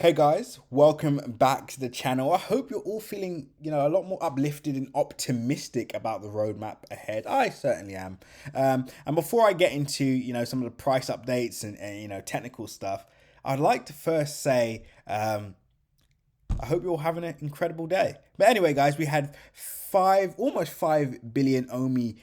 Hey guys, welcome back to the channel. I hope you're all feeling, a lot more uplifted and optimistic about the roadmap ahead. I certainly am. And before I get into, some of the price updates and technical stuff, I'd like to first say, I hope you're all having an incredible day. But anyway, guys, we had almost 5 billion Omi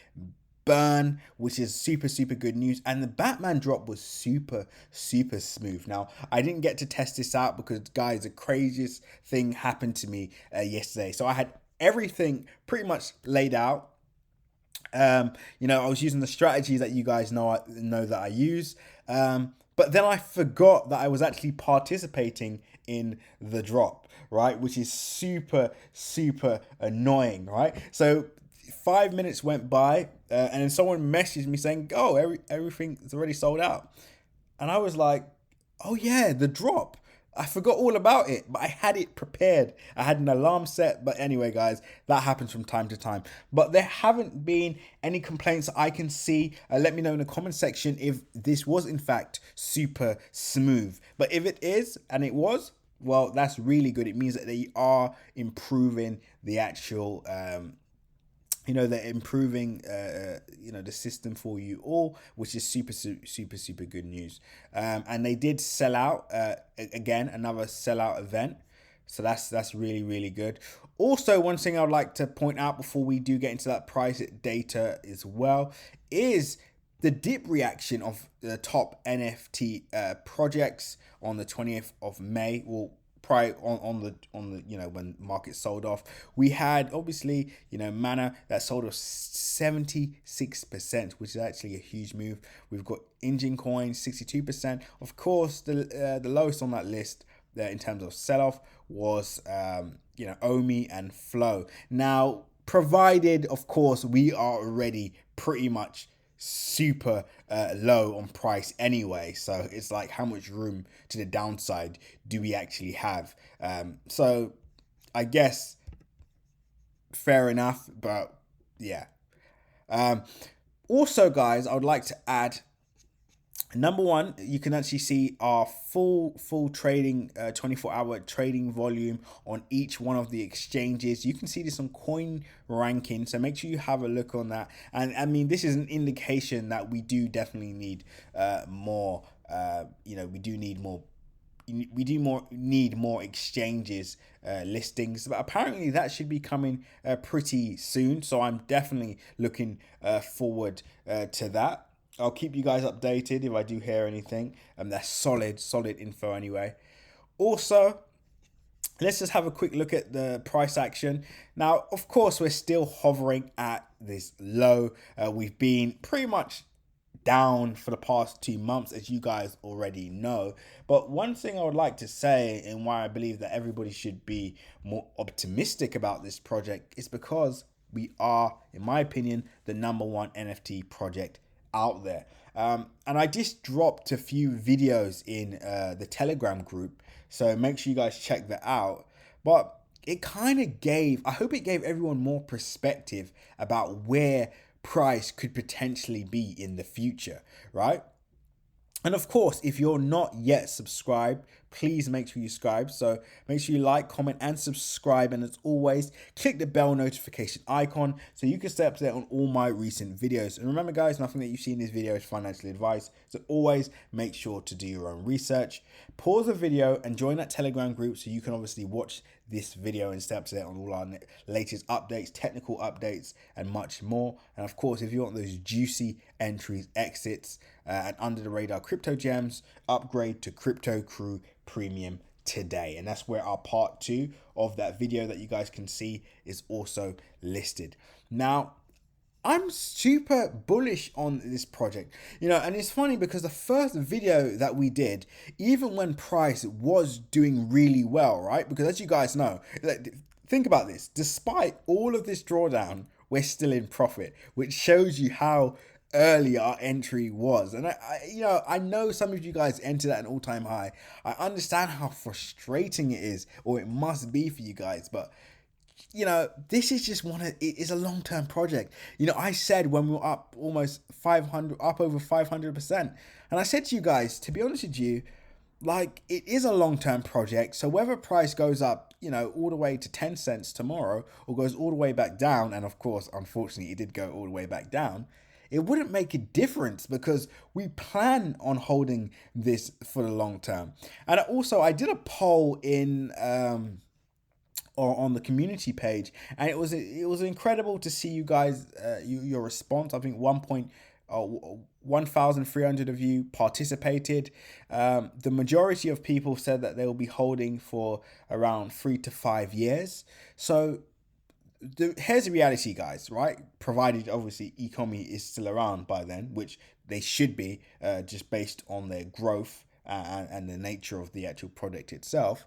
burn, which is super good news, and the Batman drop was super smooth. Now I didn't get to test this out because, guys, the craziest thing happened to me yesterday. So I had everything pretty much laid out. I was using the strategies that you guys know that I use, but then I forgot that I was actually participating in the drop, right, which is super annoying, right? So 5 minutes went by, and then someone messaged me saying, "Oh, everything is already sold out," and I was like, "Oh yeah, the drop." I forgot all about it, but I had it prepared. I had an alarm set. But anyway, guys, that happens from time to time. But there haven't been any complaints I can see. Let me know in the comment section if this was in fact super smooth. But if it is, and it was, well, that's really good. It means that they are improving the actual they're improving the system for you all, which is super good news. And they did sell out again, another sellout event, so that's really good. Also, one thing I'd like to point out before we do get into that price data as well is the dip reaction of the top NFT projects on the 20th of May. Well, prior on the when market sold off, we had obviously Mana that sold off 76%, which is actually a huge move. We've got Engine Coin 62%. Of course, the lowest on that list in terms of sell off was Omi and Flow. Now, provided of course we are already pretty much super low on price anyway, so it's like, how much room to the downside do we actually have? So I guess fair enough, but yeah. Also, guys, I would like to add, number one, you can actually see our full trading 24-hour trading volume on each one of the exchanges. You can see this on coin ranking, so make sure you have a look on that. And I mean, this is an indication that we do definitely need more. We need more exchanges listings, but apparently that should be coming pretty soon, so I'm definitely looking forward to that. I'll keep you guys updated if I do hear anything. That's solid info anyway. Also, let's just have a quick look at the price action. Now, of course, we're still hovering at this low. We've been pretty much down for the past 2 months, as you guys already know. But one thing I would like to say, and why I believe that everybody should be more optimistic about this project, is because we are, in my opinion, the number one NFT project out there. And I just dropped a few videos in the Telegram group, so make sure you guys check that out. But it kind of I hope it gave everyone more perspective about where price could potentially be in the future, right? And of course, if you're not yet subscribed, please make sure you subscribe. So make sure you like, comment, and subscribe. And as always, click the bell notification icon so you can stay up to date on all my recent videos. And remember, guys, nothing that you see in this video is financial advice. So always make sure to do your own research. Pause the video and join that Telegram group so you can obviously watch this video and stay up to date on all our latest updates, technical updates, and much more. And of course, if you want those juicy entries, exits, and under the radar crypto gems, upgrade to Crypto Crew Premium today. And that's where our part 2 of that video that you guys can see is also listed. Now, I'm super bullish on this project, and it's funny because the first video that we did, even when price was doing really well, right? Because as you guys know, think about this, despite all of this drawdown, we're still in profit, which shows you how early our entry was. And I know some of you guys entered at an all-time high. I understand how frustrating it is, or it must be for you guys, but this is just it is a long-term project. I said when we were up almost 500, up over 500%, and I said to you guys, to be honest with you, like it is a long-term project. So whether price goes up, all the way to 10 cents tomorrow or goes all the way back down, and of course, unfortunately, it did go all the way back down, it wouldn't make a difference because we plan on holding this for the long term. And also, I did a poll in or on the community page, and it was incredible to see you guys your response. I think 1,300 of you participated. The majority of people said that they will be holding for around 3 to 5 years. So here's the reality, guys, right? Provided obviously Ecomi is still around by then, which they should be, just based on their growth and the nature of the actual product itself.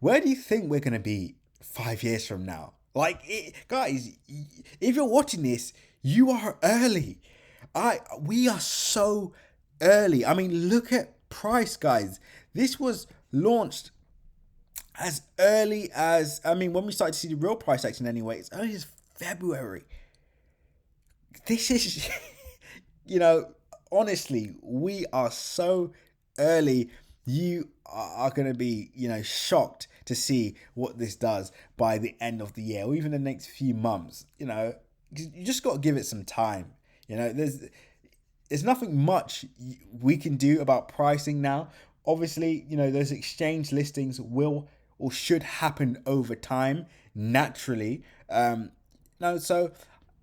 Where do you think we're going to be 5 years from now? Guys, if you're watching this, you are early. We are so early. I mean, look at price, guys. This was launched as early as, when we started to see the real price action anyway, it's early as February. This is, honestly, we are so early. You are going to be, shocked to see what this does by the end of the year or even the next few months. You just got to give it some time. There's nothing much we can do about pricing now. Obviously, those exchange listings will or should happen over time naturally. So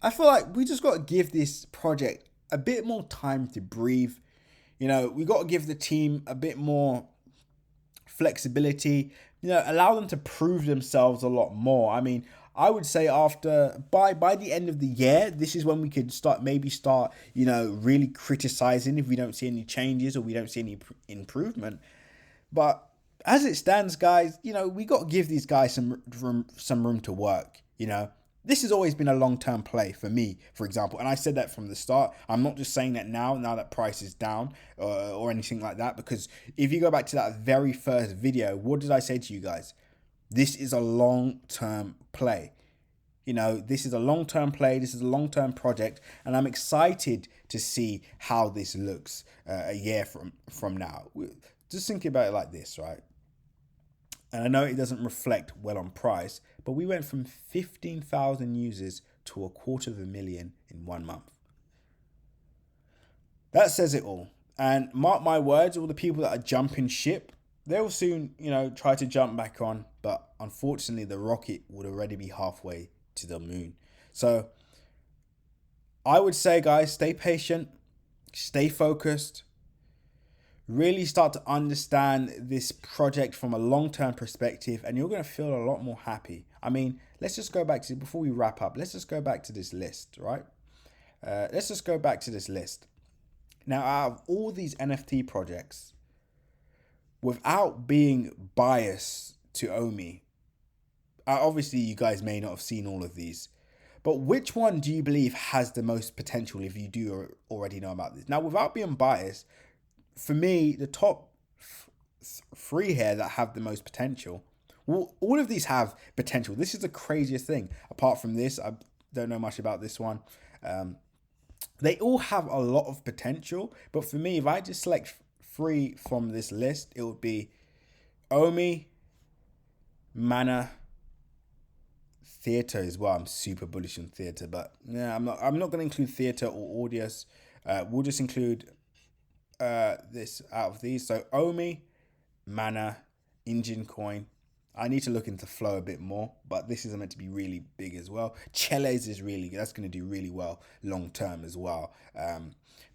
I feel like we just got to give this project a bit more time to breathe. We got to give the team a bit more flexibility, allow them to prove themselves a lot more. I mean, I would say by the end of the year, this is when we could start really criticizing if we don't see any changes or we don't see any improvement. But as it stands, guys, we got to give these guys some room to work. This has always been a long-term play for me, for example, and I said that from the start. I'm not just saying that now that price is down or anything like that, because if you go back to that very first video, what did I say to you guys? This is a long-term play. This is a long-term play. This is a long-term project, and I'm excited to see how this looks a year from now. Just think about it like this, right? And I know it doesn't reflect well on price, but we went from 15,000 users to 250,000 in 1 month. That says it all. And mark my words, all the people that are jumping ship, they will soon, try to jump back on. But unfortunately, the rocket would already be halfway to the moon. So I would say, guys, stay patient, stay focused. Really start to understand this project from a long-term perspective, and you're going to feel a lot more happy. I mean, let's just go back to, before we wrap up, let's just go back to this list, right? Let's just go back to this list. Now, out of all these NFT projects, without being biased to Omi, obviously you guys may not have seen all of these, but which one do you believe has the most potential if you do already know about this? Now, without being biased, for me, the top three here that have the most potential, well, all of these have potential. This is the craziest thing. Apart from this, I don't know much about this one. They all have a lot of potential. But for me, if I just select three from this list, it would be Omi, Mana, Theatre as well. I'm super bullish on Theatre, but yeah, I'm not going to include Theatre or Audius. We'll just include this out of these. So Omi, Mana, Engine Coin. I need to look into Flow a bit more, but this is meant to be really big as well. Cheles is really good. That's going to do really well long term as well.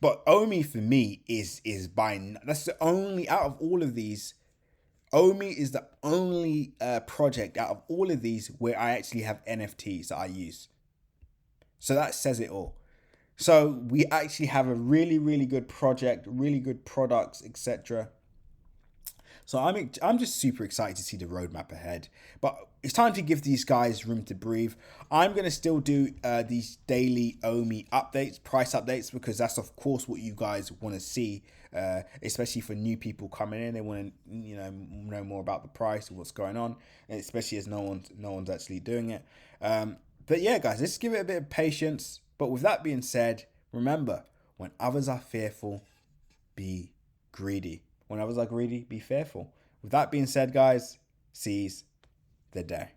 But Omi for me is that's the only out of all of these. Omi is the only project out of all of these where I actually have NFTs that I use. So that says it all. So we actually have a really, really good project, really good products, etc. So I'm just super excited to see the roadmap ahead. But it's time to give these guys room to breathe. I'm going to still do these daily Omi updates, price updates, because that's of course what you guys want to see, especially for new people coming in. They want to know more about the price and what's going on, and especially as no one's actually doing it. But yeah, guys, let's give it a bit of patience. But with that being said, remember, when others are fearful, be greedy. When others are greedy, be fearful. With that being said, guys, seize the day.